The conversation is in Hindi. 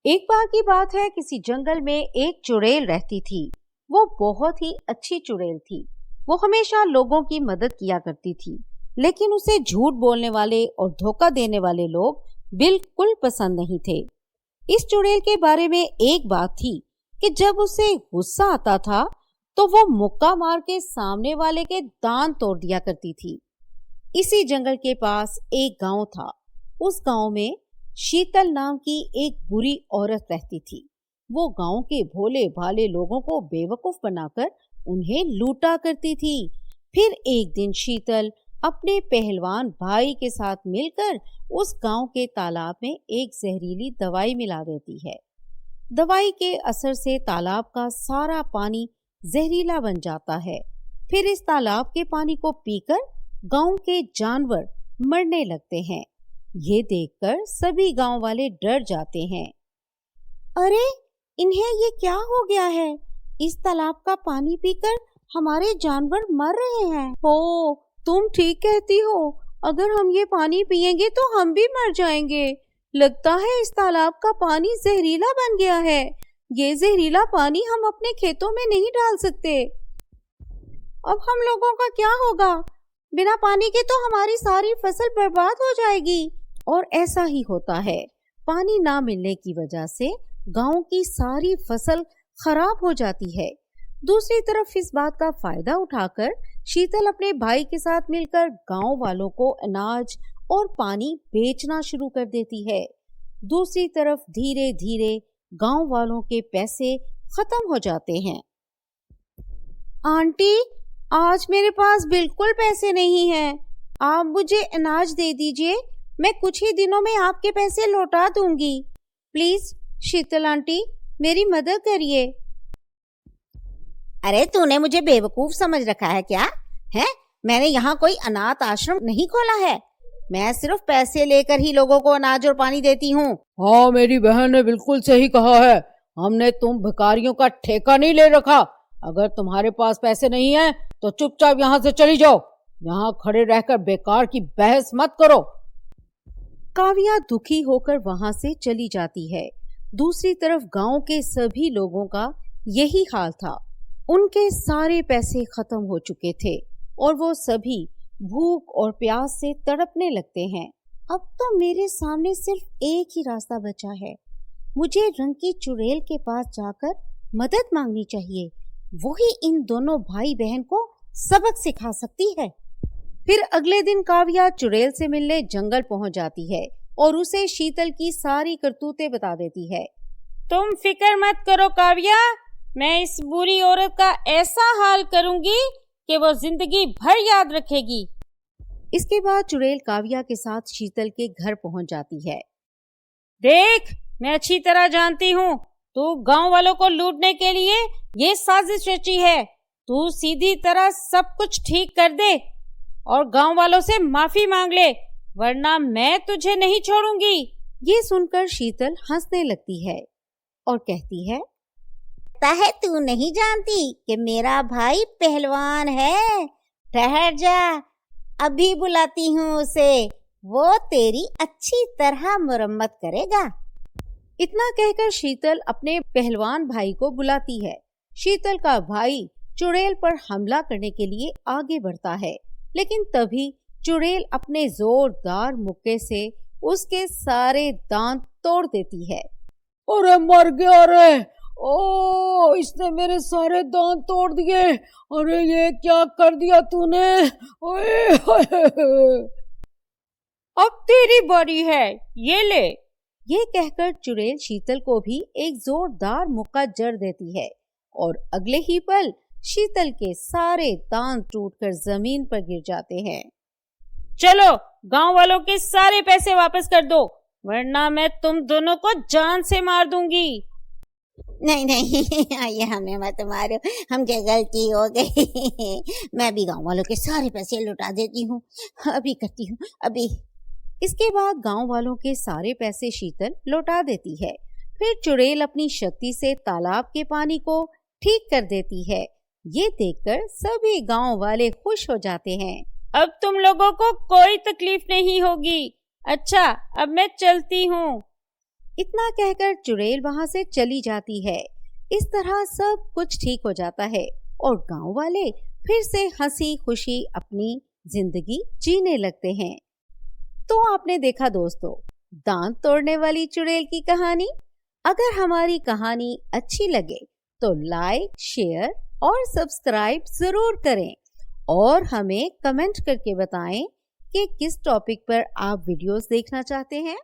एक बार की बात है, किसी जंगल में एक चुड़ैल रहती थी। वो बहुत ही अच्छी चुड़ैल थी। वो हमेशा लोगों की मदद किया करती थी, लेकिन उसे झूठ बोलने वाले और धोखा देने वाले लोग बिल्कुल पसंद नहीं थे। इस चुड़ैल के बारे में एक बात थी कि जब उसे गुस्सा आता था तो वो मुक्का मार के सामने वाले के दांत तोड़ दिया करती थी। इसी जंगल के पास एक गांव था। उस गांव में शीतल नाम की एक बुरी औरत रहती थी। वो गांव के भोले भाले लोगों को बेवकूफ बनाकर उन्हें लूटा करती थी। फिर एक दिन शीतल अपने पहलवान भाई के साथ मिलकर उस गांव के तालाब में एक जहरीली दवाई मिला देती है। दवाई के असर से तालाब का सारा पानी जहरीला बन जाता है। फिर इस तालाब के पानी को पीकर गांव के जानवर मरने लगते हैं। ये देखकर सभी गांव वाले डर जाते हैं। अरे, इन्हें ये क्या हो गया है? इस तालाब का पानी पीकर हमारे जानवर मर रहे हैं। ओ, तुम ठीक कहती हो। अगर हम ये पानी पिएंगे तो हम भी मर जाएंगे। लगता है इस तालाब का पानी जहरीला बन गया है। ये जहरीला पानी हम अपने खेतों में नहीं डाल सकते। अब हम लोगों का क्या होगा? बिना पानी के तो हमारी सारी फसल बर्बाद हो जाएगी। और ऐसा ही होता है। पानी ना मिलने की वजह से गांव की सारी फसल खराब हो जाती है। दूसरी तरफ इस बात का फायदा उठाकर शीतल अपने भाई के साथ मिलकर गांव वालों को अनाज और पानी बेचना शुरू कर देती है। दूसरी तरफ धीरे धीरे गांव वालों के पैसे खत्म हो जाते हैं। आंटी, आज मेरे पास बिल्कुल पैसे नहीं हैं। आप मुझे अनाज दे दीजिए, मैं कुछ ही दिनों में आपके पैसे लौटा दूंगी। प्लीज शीतल आंटी, मेरी मदद करिए। अरे, तूने मुझे बेवकूफ समझ रखा है क्या? है? मैंने यहाँ कोई अनाथ आश्रम नहीं खोला है। मैं सिर्फ पैसे लेकर ही लोगों को अनाज और पानी देती हूँ। हाँ, मेरी बहन ने बिल्कुल सही कहा है। हमने तुम भिखारियों का ठेका नहीं ले रखा। अगर तुम्हारे पास पैसे नहीं है तो चुपचाप यहाँ से चली जाओ। यहाँ खड़े रहकर बेकार की बहस मत करो। काव्या दुखी होकर वहां से चली जाती है। दूसरी तरफ गांव के सभी लोगों का यही हाल था। उनके सारे पैसे खत्म हो चुके थे और वो सभी भूख और प्यास से तड़पने लगते हैं। अब तो मेरे सामने सिर्फ एक ही रास्ता बचा है। मुझे रंग की चुड़ैल के पास जाकर मदद मांगनी चाहिए। वही इन दोनों भाई बहन को सबक सिखा सकती है। फिर अगले दिन काव्या चुड़ैल से मिलने जंगल पहुंच जाती है और उसे शीतल की सारी करतूतें बता देती है। तुम फिक्र मत करो काव्या, मैं इस बुरी औरत का ऐसा हाल करूंगी कि वो जिंदगी भर याद रखेगी। इसके बाद चुड़ैल काव्या के साथ शीतल के घर पहुंच जाती है। देख, मैं अच्छी तरह जानती हूँ तू गांव वालों को लूटने के लिए ये साजिश रची है। तू सीधी तरह सब कुछ ठीक कर दे और गांव वालों से माफी मांग ले, वरना मैं तुझे नहीं छोड़ूंगी। ये सुनकर शीतल हंसने लगती है और कहती है, तू नहीं जानती कि मेरा भाई पहलवान है। ठहर जा, अभी बुलाती हूँ उसे। वो तेरी अच्छी तरह मरम्मत करेगा। इतना कहकर शीतल अपने पहलवान भाई को बुलाती है। शीतल का भाई चुड़ैल पर हमला करने के लिए आगे बढ़ता है, लेकिन तभी चुड़ैल अपने जोरदार मुक्के से उसके सारे दांत तोड़ देती है। अरे, मर गया रे। ओ, इसने मेरे सारे दांत तोड़ दिए। अरे, ये क्या कर दिया तूने? अब तेरी बारी है, ये ले। ये कहकर चुड़ैल शीतल को भी एक जोरदार मुक्का जड़ देती है और अगले ही पल शीतल के सारे दांत टूटकर जमीन पर गिर जाते हैं। चलो, गांव वालों के सारे पैसे वापस कर दो, वरना मैं तुम दोनों को जान से मार दूंगी। नहीं नहीं, ये हमें मत मारो, हमसे गलती हो गई। मैं भी गांव वालों के सारे पैसे लौटा देती हूँ। अभी करती हूँ, अभी। इसके बाद गांव वालों के सारे पैसे शीतल लौटा देती है। फिर चुड़ैल अपनी शक्ति से तालाब के पानी को ठीक कर देती है। ये देखकर सभी गांव वाले खुश हो जाते हैं। अब तुम लोगों को कोई तकलीफ नहीं होगी। अच्छा, अब मैं चलती हूँ। इतना कहकर चुड़ैल वहां से चली जाती है। इस तरह सब कुछ ठीक हो जाता है और गांव वाले फिर से हंसी खुशी अपनी जिंदगी जीने लगते हैं। तो आपने देखा दोस्तों, दांत तोड़ने वाली चुड़ैल की कहानी। अगर हमारी कहानी अच्छी लगे तो लाइक, शेयर और सब्सक्राइब जरूर करें और हमें कमेंट करके बताएं कि किस टॉपिक पर आप वीडियोस देखना चाहते हैं।